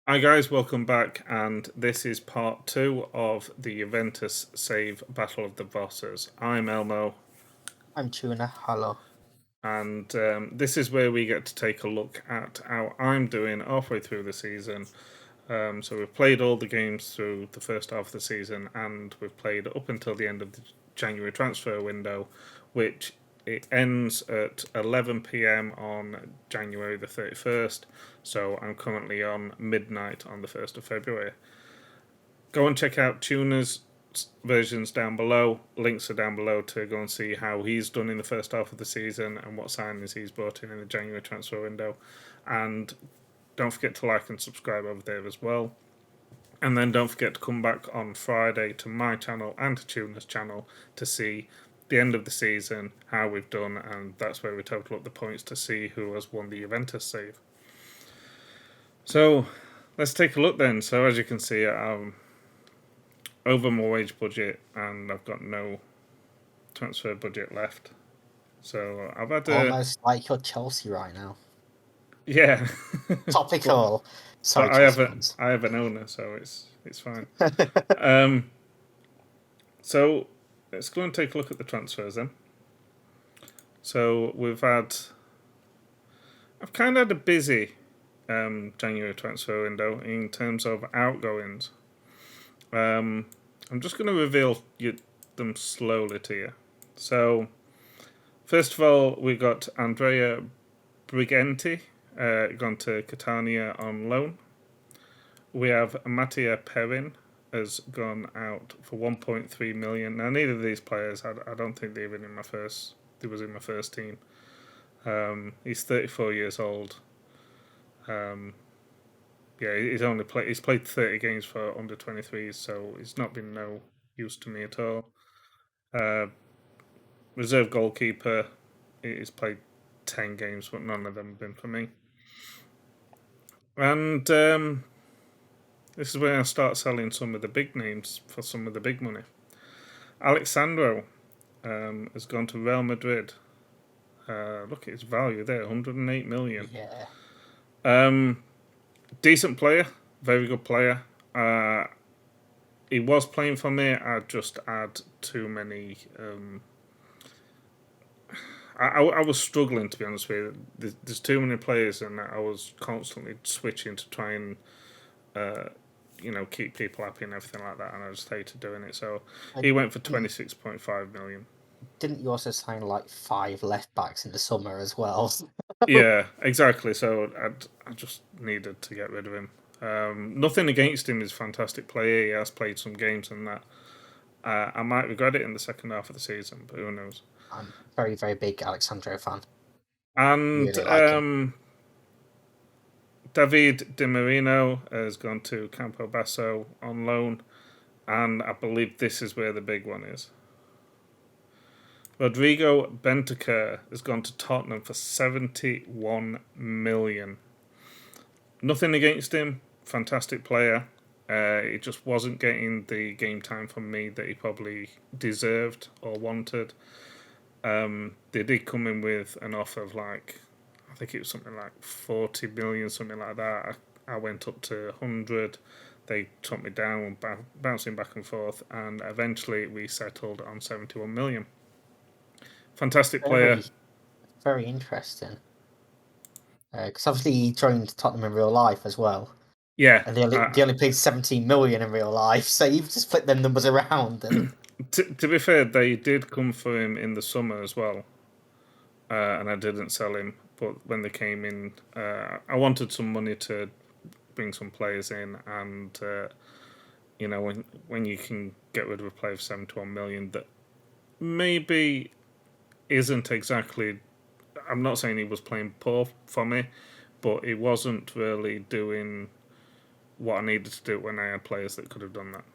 Hi guys, welcome back, and this is part 2 of the Juventus save Battle of the Bosses. I'm Elmo, I'm Tuna. Hello. and this is where we get to take a look at how I'm doing halfway through the season. So we've played all the games through the first half of the season, and we've played up until the end of the January transfer window, which it ends at 11 p.m. on January the 31st. So I'm currently on midnight on the 1st of February. Go and check out Tuna's versions down below. Links are down below to go and see how he's done in the first half of the season and what signings he's brought in the January transfer window. And don't forget to like and subscribe over there as well. And then don't forget to come back on Friday to my channel and to Tuna's channel to see the end of the season, how we've done, and that's where we total up the points to see who has won the Juventus save. So let's take a look then. So as you can see, over my wage budget, and I've got no transfer budget left. So I've had Almost like you're Chelsea right now. yeah. Topical. Sorry, But Chelsea fans. I have an owner, so it's fine. So let's go and take a look at the transfers then. So I've kind of had a busy January transfer window in terms of outgoings. I'm just going to reveal them slowly to you. So, first of all, we got Andrea Briganti gone to Catania on loan. We have Mattia Perrin has gone out for 1.3 million. Now, neither of these players, I don't think they was in my first team. He's 34 years old. He's played 30 games for under 23s, so he's not been no use to me at all. Reserve goalkeeper, he's played 10 games, but none of them have been for me. And this is where I start selling some of the big names for some of the big money. Alexandro has gone to Real Madrid. Look at his value there, 108 million. Yeah. Decent player, very good player. He was playing for me. I just had too many. I was struggling, to be honest with you. There's too many players, and I was constantly switching to try and keep people happy and everything like that. And I just hated doing it. So he went for 26.5 million. Didn't you also sign like 5 left backs in the summer as well? Yeah, exactly. So I just needed to get rid of him. Nothing against him. He's a fantastic player. He has played some games and that. I might regret it in the second half of the season, but who knows? I'm a very, very big Alexandro fan. And Really like him. David Di Marino has gone to Campobasso on loan, and I believe this is where the big one is. Rodrigo Bentancur has gone to Tottenham for 71 million. Nothing against him, fantastic player. He just wasn't getting the game time from me that he probably deserved or wanted. They did come in with an offer of I think it was something like 40 million, something like that. I went up to 100. They took me down, bouncing back and forth, and eventually we settled on 71 million. Fantastic player. Very interesting. Because obviously he joined Tottenham in real life as well. Yeah. And they only paid 17 million in real life, so you've just flipped them numbers around. And to be fair, they did come for him in the summer as well. And I didn't sell him. But when they came in, I wanted some money to bring some players in. And, when you can get rid of a player for 71 million that maybe isn't exactly... I'm not saying he was playing poor for me, but he wasn't really doing what I needed to do when I had players that could have done that.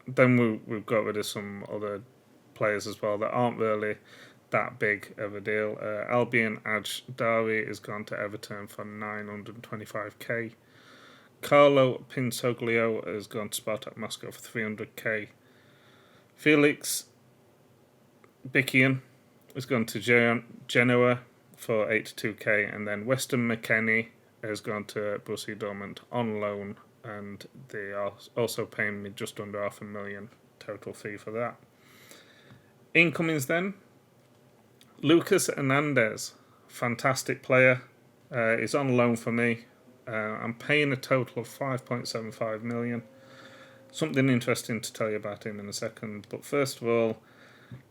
Then we've got rid of some other players as well that aren't really that big of a deal. Albion Ajdari has gone to Everton for 925k. Carlo Pinsoglio has gone to Spartak Moscow for 300k. Felix Bikian has gone to Genoa for 82k, and then Weston McKennie has gone to Borussia Dortmund on loan, and they are also paying me just under $500,000 total fee for that. Incomings then, Lucas Hernandez, fantastic player, is on loan for me. I'm paying a total of 5.75 million. Something interesting to tell you about him in a second, but first of all,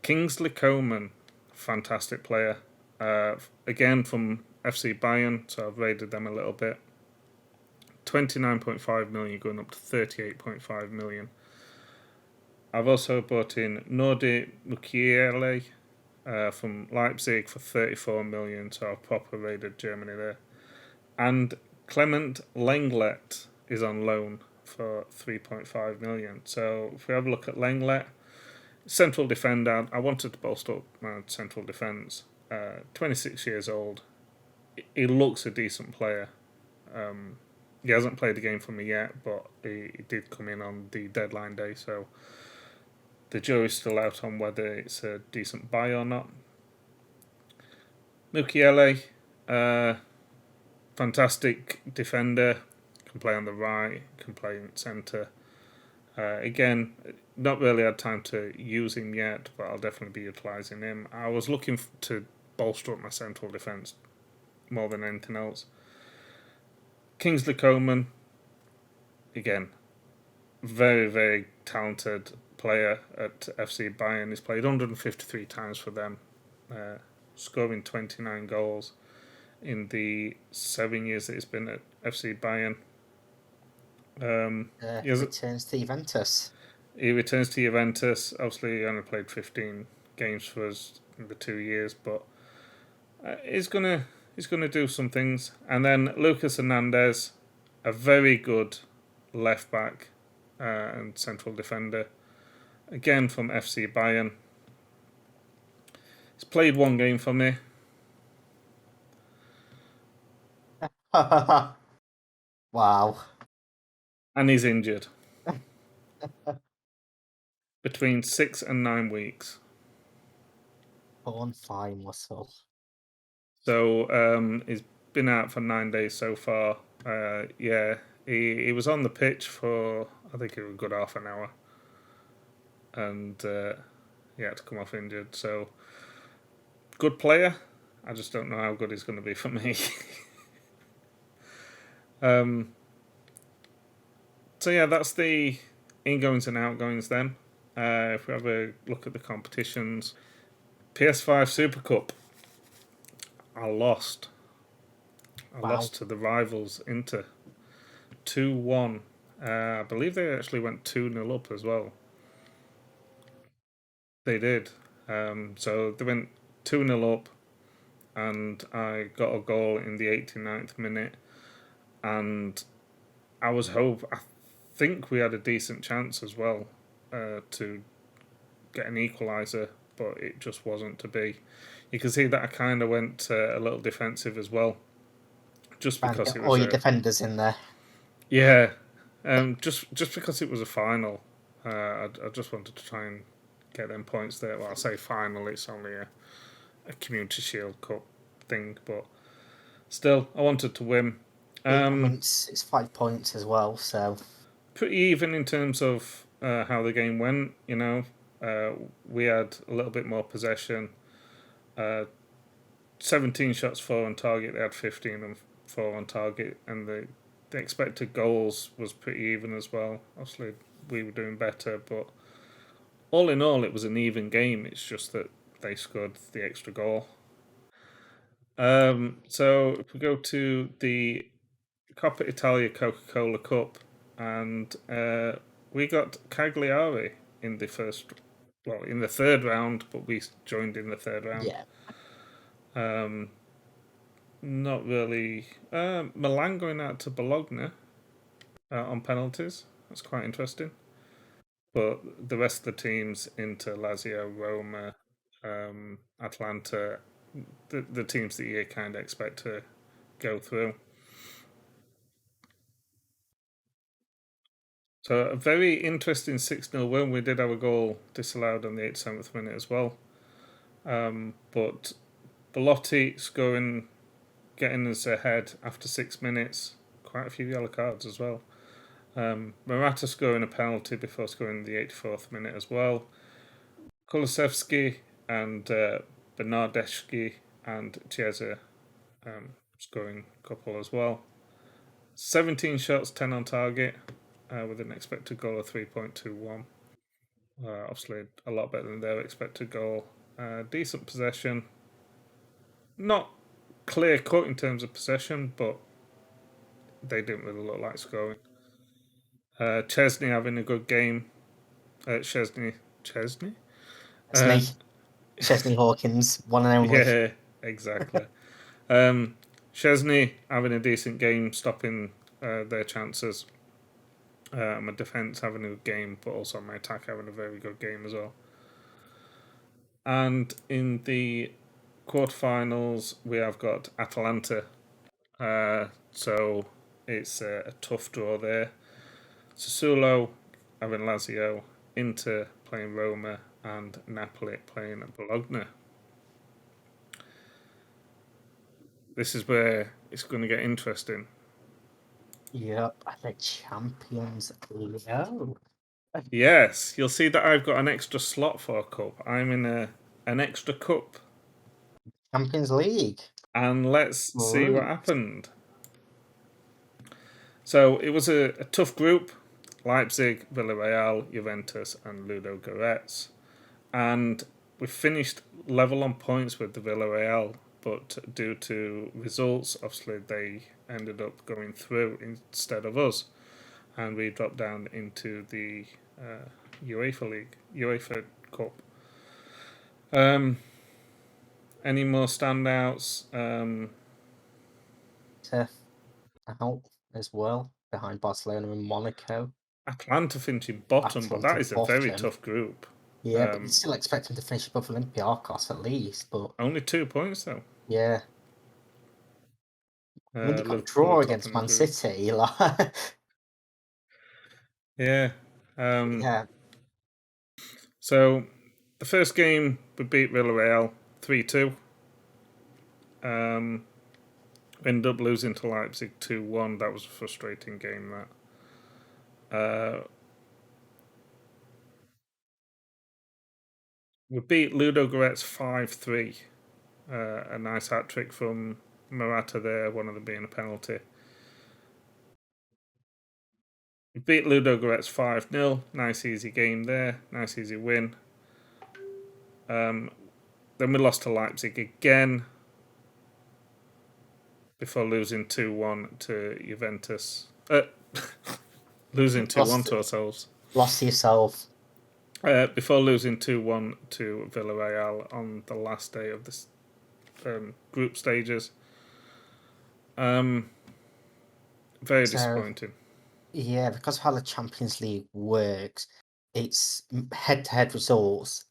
Kingsley Coman, fantastic player. Again from FC Bayern, so I've rated them a little bit. 29.5 million going up to 38.5 million. I've also bought in Nordi Mukiele from Leipzig for 34 million, so I've proper rated Germany there. And Clement Lenglet is on loan for 3.5 million. So if we have a look at Lenglet, central defender, I wanted to bolster up my central defence. 26 years old. He looks a decent player. He hasn't played the game for me yet, but he did come in on the deadline day, so the jury's still out on whether it's a decent buy or not. Mukiele, fantastic defender, can play on the right, can play in centre. Again, not really had time to use him yet, but I'll definitely be utilising him. I was looking to bolster up my central defence more than anything else. Kingsley Coman, again, very, very talented player at FC Bayern. He's played 153 times for them, scoring 29 goals in the 7 years that he's been at FC Bayern. He returns to Juventus. He returns to Juventus. Obviously, he only played 15 games for us in the 2 years, but he's gonna do some things. And then Lucas Hernandez, a very good left back and central defender, again from FC Bayern. He's played one game for me. Wow. And he's injured. Between 6 and 9 weeks. Born fine muscle. So he's been out for 9 days so far. He was on the pitch for, I think it was a good half an hour. And he had to come off injured. So, good player. I just don't know how good he's going to be for me. So yeah, that's the ingoings and outgoings then. If we have a look at the competitions, PS5 Super Cup, I lost. I lost to the rivals Inter 2-1. I believe they actually went 2-0 up as well. They did. So they went 2-0 up, and I got a goal in the 89th minute, and I think we had a decent chance as well to get an equaliser, but it just wasn't to be. You can see that I kind of went a little defensive as well, just because it was all your defenders in there. Yeah, just because it was a final, I just wanted to try and get them points there. Well, I say final, it's only a Community Shield Cup thing, but still, I wanted to win. It's 5 points as well, so pretty even in terms of how the game went. You know, we had a little bit more possession. 17 shots, 4 on target. They had 15 and 4 on target, and the expected goals was pretty even as well. Obviously, we were doing better, but all in all, it was an even game. It's just that they scored the extra goal. So if we go to the Coppa Italia Coca-Cola Cup, and we got Cagliari in the third round, but we joined in the third round. Yeah. Not really. Milan going out to Bologna on penalties. That's quite interesting. But the rest of the teams, Inter, Lazio, Roma, Atlanta, the teams that you kind of expect to go through. So a very interesting 6-0 win. We did have a goal disallowed on the 87th minute as well. But Belotti scoring, getting us ahead after 6 minutes. Quite a few yellow cards as well. Morata scoring a penalty before scoring the 84th minute as well. Kulusevski and Bernardeschi and Chiesa scoring a couple as well. 17 shots, 10 on target, with an expected goal of 3.21. Obviously, a lot better than their expected goal. Decent possession. Not clear cut in terms of possession, but they didn't really look like scoring. Chesney having a good game. Chesney? Chesney Hawkins, one and only. Yeah, exactly. Chesney having a decent game, stopping their chances. My defence having a good game, but also my attack having a very good game as well. And in the quarterfinals, we have got Atalanta. So it's a tough draw there. Sassuolo having Lazio, Inter playing Roma, and Napoli playing Bologna. This is where it's going to get interesting. Yep, the Champions League. Oh. Yes, you'll see that I've got an extra slot for a cup. I'm in an extra cup. Champions League. And let's see what happened. So it was a tough group. Leipzig, Villarreal, Juventus and Ludogorets. And we finished level on points with the Villarreal, but due to results, obviously they ended up going through instead of us. And we dropped down into the UEFA Cup. Any more standouts? Out as well, behind Barcelona and Monaco. Atlanta finishing bottom, but that is a very tough group. Yeah, but you still expect them to finish above Olympiacos at least, but only 2 points though. Yeah. When they got a draw against Man City, like yeah. Yeah. So the first game we beat Villarreal 3-2. Ended up losing to Leipzig 2-1. That was a frustrating game. That. We beat Ludogorets 5-3. A nice hat trick from Morata there, one of them being a penalty. We beat Ludogorets 5-0. Nice easy game there. Nice easy win. Then we lost to Leipzig again before losing 2-1 to Juventus. Losing 2-1 to ourselves. Lost to yourself. Before losing 2-1 to Villarreal on the last day of the group stages. Very disappointing. Yeah, because of how the Champions League works, it's head-to-head results.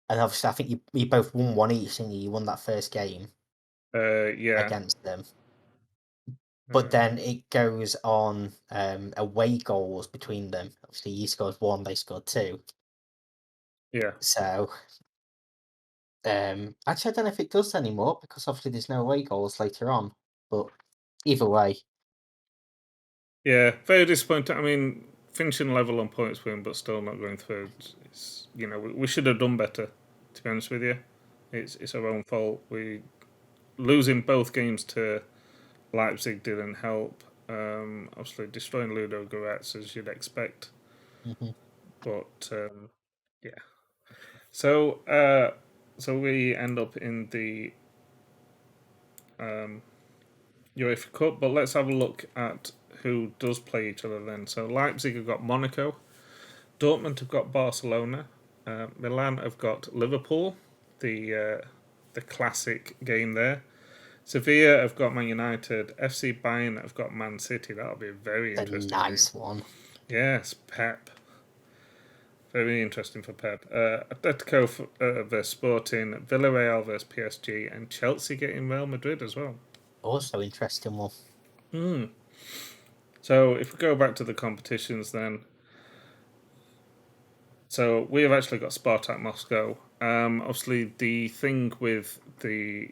And obviously, I think you both won one each, didn't you? You won that first game. Yeah. Against them. But then it goes on away goals between them. Obviously, you scored 1, they scored 2. Yeah. So, actually, I don't know if it does anymore because obviously there's no away goals later on. But either way. Yeah, very disappointing. I mean, finishing level on points win, but still not going through. It's, we should have done better. To be honest with you, it's our own fault. We losing both games to Leipzig didn't help. Obviously, destroying Ludogorets as you'd expect. Mm-hmm. But yeah, so we end up in the UEFA Cup. But let's have a look at who does play each other then. So Leipzig have got Monaco, Dortmund have got Barcelona, Milan have got Liverpool, the classic game there. Sevilla have got Man United, FC Bayern have got Man City. That'll be a very interesting nice game. One. Yes, Pep. Very interesting for Pep. Atletico versus Sporting, Villarreal versus PSG, and Chelsea getting Real Madrid as well. Also interesting one. So if we go back to the competitions then. So we have actually got Spartak Moscow. Obviously the thing with the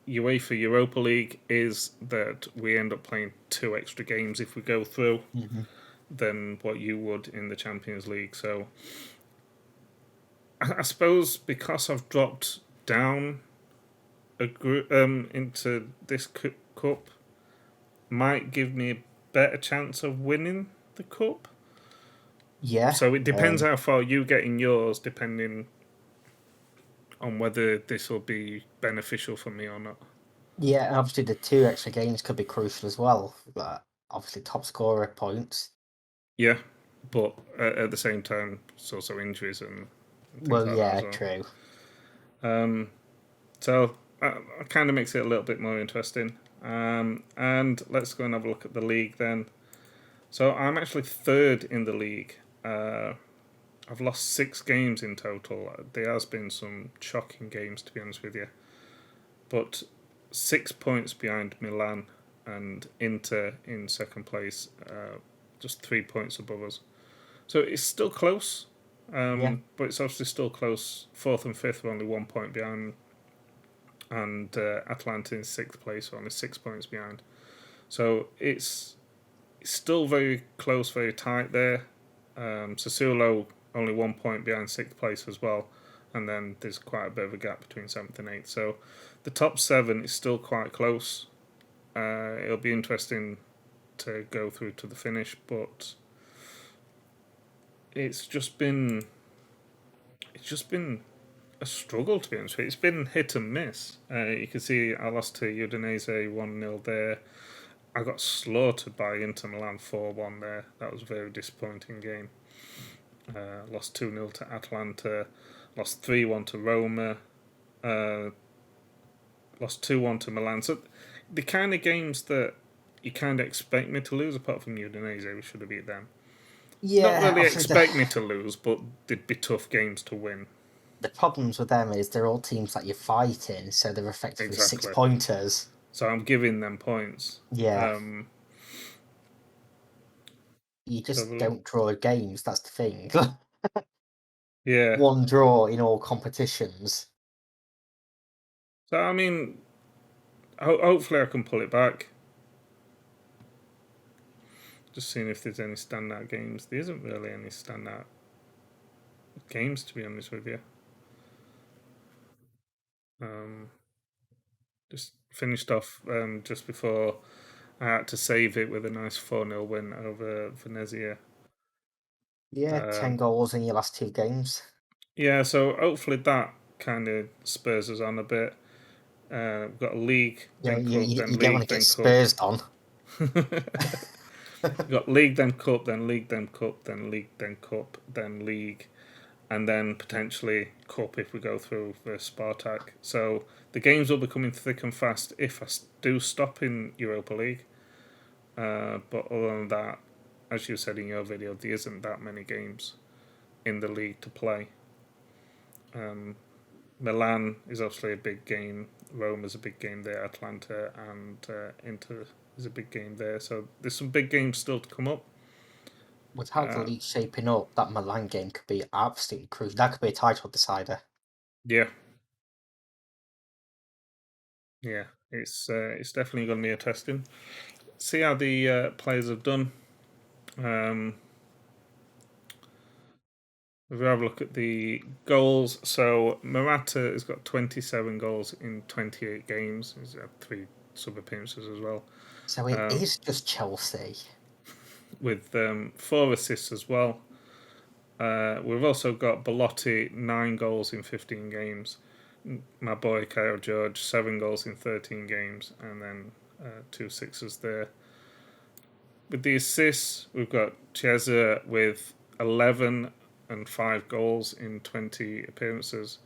UEFA Europa League is that we end up playing 2 extra games if we go through than what you would in the Champions League. So I suppose because I've dropped down into this cup, might give me a better chance of winning the cup. Yeah. So it depends how far you get in yours, depending on whether this will be beneficial for me or not. Yeah, and obviously the 2 extra games could be crucial as well. But obviously, top scorer points. Yeah, but at the same time, it's also injuries and things Well, like yeah, that as well. true. So it kind of makes it a little bit more interesting. And let's go and have a look at the league then. So I'm actually 3rd in the league. I've lost 6 games in total. There has been some shocking games, to be honest with you. But 6 points behind Milan and Inter in second place, just 3 points above us. So it's still close, but it's obviously still close. 4th and 5th are only 1 point behind, and Atalanta in 6th place are only 6 points behind. So it's still very close, very tight there. Sassuolo only 1 point behind 6th place as well, and then there's quite a bit of a gap between 7th and 8th. So the top 7 is still quite close. It'll be interesting to go through to the finish, but it's just been a struggle, to be honest with you. It's been hit and miss. You can see I lost to Udinese 1-0 there. I got slaughtered by Inter Milan 4-1 there. That was a very disappointing game. Lost 2-0 to Atalanta. Lost 3-1 to Roma. Lost 2-1 to Milan. So the kind of games that you kind of expect me to lose, apart from Udinese, we should have beat them. Yeah, not really expect me to lose, but they'd be tough games to win. The problems with them is they're all teams that you're fighting, so they're effectively 6-pointers. So I'm giving them points. Yeah. You just don't draw games, that's the thing. Yeah. 1 draw in all competitions. So, I mean, hopefully I can pull it back. Just seeing if there's any standout games. There isn't really any standout games, to be honest with you. Just finished off just before I had to save it with a nice 4-0 win over Venezia. Yeah, 10 goals in your last 2 games. Yeah, so hopefully that kind of spurs us on a bit. We've got a league, Yeah, then you cup, then don't league, want to then get cup. Spurs on. We've got league, then cup, then league, then cup, then league, then cup, then league, and then potentially cup if we go through versus Spartak. So the games will be coming thick and fast if I do stop in Europa League. But other than that, as you said in your video, there isn't that many games in the league to play. Milan is obviously a big game. Rome is a big game there. Atalanta and Inter is a big game there. So there's some big games still to come up. With how the league's shaping up, that Milan game could be absolutely crucial. That could be a title decider. Yeah. Yeah, it's definitely going to be a testing. See how the players have done. If we have a look at the goals, so Morata has got 27 goals in 28 games. He's had 3 sub appearances as well. So it is just Chelsea. With 4 assists as well. We've also got Belotti, 9 goals in 15 games. My boy Kyle George, 7 goals in 13 games, and then 2 sixes there. With the assists, we've got Chiesa with 11 and 5 goals in 20 appearances.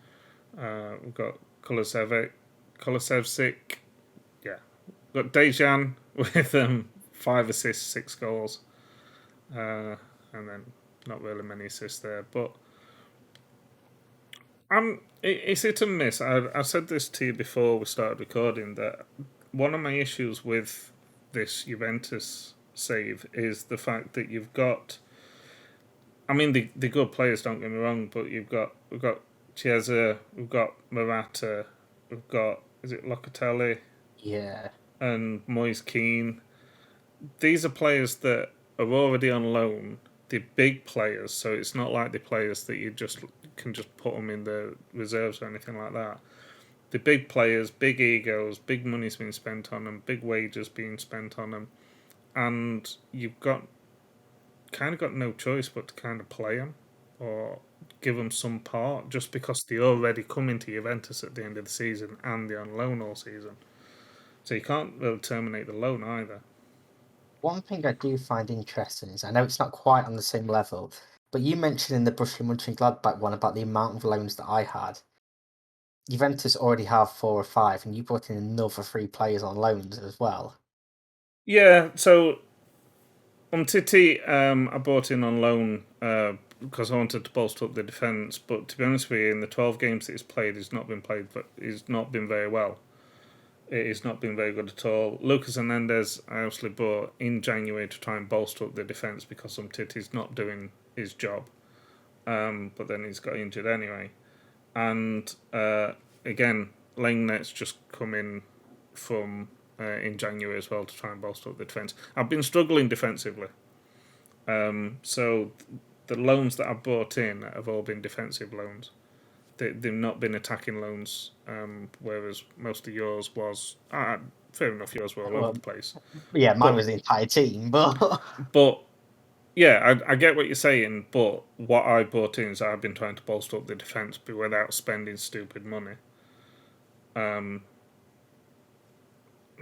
We've got Kulusevski. Yeah. We've got Dejan with 5 assists, 6 goals. And then not really many assists there. But it's hit and miss. I said this to you before we started recording, that one of my issues with this Juventus save is the fact that you've got... I mean, the good players, don't get me wrong, but we've got Chiesa, we've got Morata, we've got is it Locatelli Yeah. and Moise Kean. These are players that are already on loan. They're big players, so it's not like the players that you just can just put them in the reserves or anything like that. The big players, big egos, big money's being spent on them, big wages being spent on them, and you've got kind of got no choice but to kind of play them or give them some part just because they already come into Juventus at the end of the season and they're on loan all season. So you can't really terminate the loan either. One thing I do find interesting is I know it's not quite on the same level, but you mentioned in the Borussia Monchengladbach one about the amount of loans that I had. Juventus already have 4 or 5, and you brought in another 3 players on loans as well. Yeah, so Titi, I bought in on loan because I wanted to bolster up the defence. But to be honest with you, in the 12 games that he's played, he's not been very well. It's not been very good at all. Lucas Hernandez, I actually bought in January to try and bolster up the defence because Titi's not doing his job. But then he's got injured anyway. And again, Langnet's just come in from in January as well to try and bolster up the defence. I've been struggling defensively. So the loans that I've bought in have all been defensive loans. They've not been attacking loans, whereas most of yours was... fair enough, yours were all over the place. Yeah, mine was the entire team, but... But, yeah, I get what you're saying, but what I bought in is I've been trying to bolster up the defence without spending stupid money. Like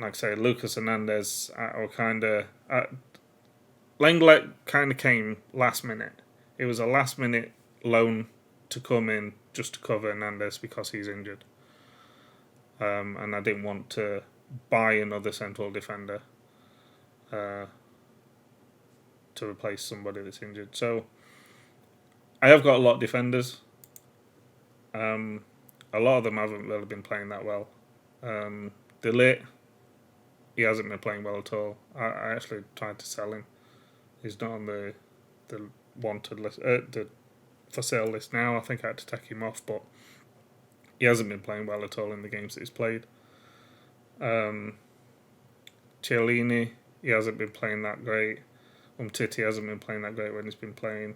I say, Lucas Hernandez, Lenglet kind of came last minute. It was a last minute loan to come in just to cover Hernandez because he's injured. And I didn't want to buy another central defender to replace somebody that's injured. So I have got a lot of defenders. A lot of them haven't really been playing that well. De Ligt, he hasn't been playing well at all. I actually tried to sell him. He's not on the wanted list, the for sale list now. I think I had to take him off, but he hasn't been playing well at all in the games that he's played. Chiellini, he hasn't been playing that great. Titi hasn't been playing that great when he's been playing.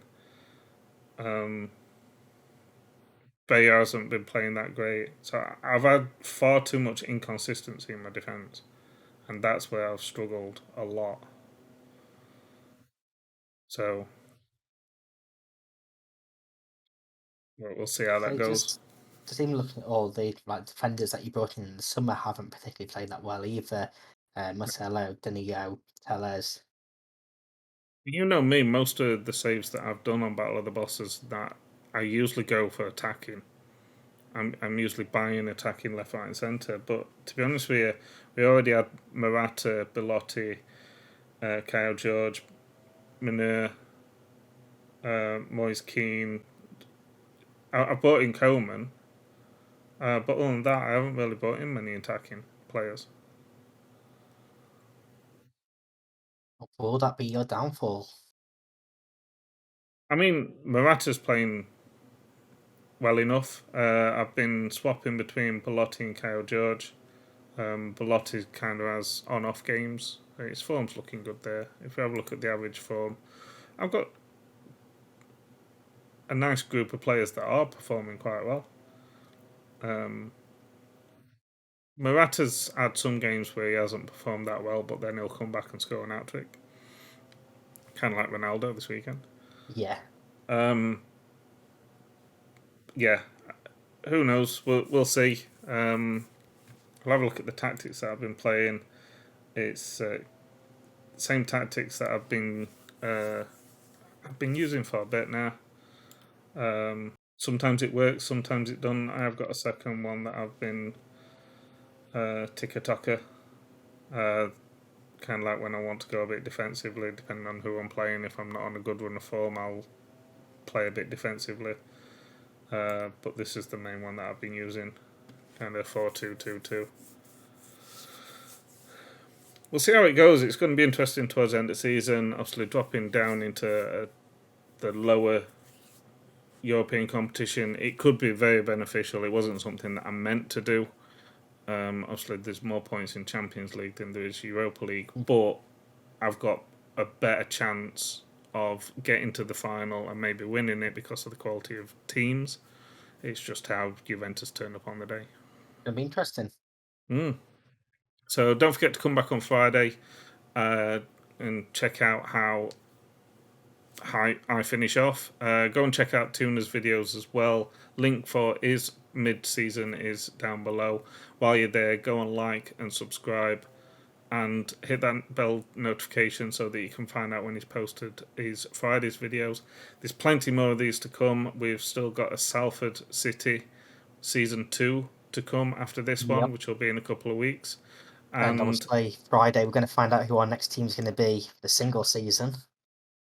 Bayer hasn't been playing that great. So I've had far too much inconsistency in my defence, and that's where I've struggled a lot. So we'll see how that goes. Just even looking at all the defenders that you brought in the summer haven't particularly played that well either. Marcelo, Danilo, Tellez. You know me, most of the saves that I've done on Battle of the Bosses that I usually go for attacking. I'm usually buying attacking left, right, and centre. But to be honest with you, we already had Morata, Belotti, Kyle George, Mineur, Moise Kean. I bought in Coleman, but other than that, I haven't really bought in many attacking players. Will that be your downfall? I mean, Morata's playing well enough. I've been swapping between Belotti and Kyle George. Belotti kind of has on-off games. His form's looking good there. If you have a look at the average form, I've got a nice group of players that are performing quite well. Morata's had some games where he hasn't performed that well, but then he'll come back and score an hat-trick. Kind of like Ronaldo this weekend. Yeah. Yeah. Who knows? We'll see. I'll have a look at the tactics that I've been playing. It's same tactics that I've been using for a bit now. Sometimes it works, sometimes it doesn't. I have got a second one that I've been tiki-taka. Kind of like when I want to go a bit defensively, depending on who I'm playing. If I'm not on a good run of form, I'll play a bit defensively. But this is the main one that I've been using. Kind of 4-2-2-2. We'll see how it goes. It's going to be interesting towards the end of the season. Obviously, dropping down into the lower European competition, it could be very beneficial. It wasn't something that I meant to do. Obviously, there's more points in Champions League than there is Europa League, but I've got a better chance of getting to the final and maybe winning it because of the quality of teams. It's just how Juventus turn up on the day. It'll be interesting. So don't forget to come back on Friday and check out how I finish off. Go and check out Tuna's videos as well. Link for his mid-season is down below. While you're there, go and like and subscribe and hit that bell notification so that you can find out when he's posted his Friday's videos. There's plenty more of these to come. We've still got a Salford City Season 2 to come after this one, which will be in a couple of weeks. And obviously, Friday, we're going to find out who our next team's going to be for the single season.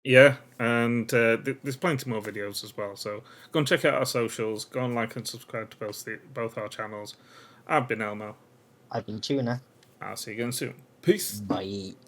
Yeah, and there's plenty more videos as well. So go and check out our socials. Go and like and subscribe to both our channels. I've been Elmo. I've been Tuna. I'll see you again soon. Peace. Bye.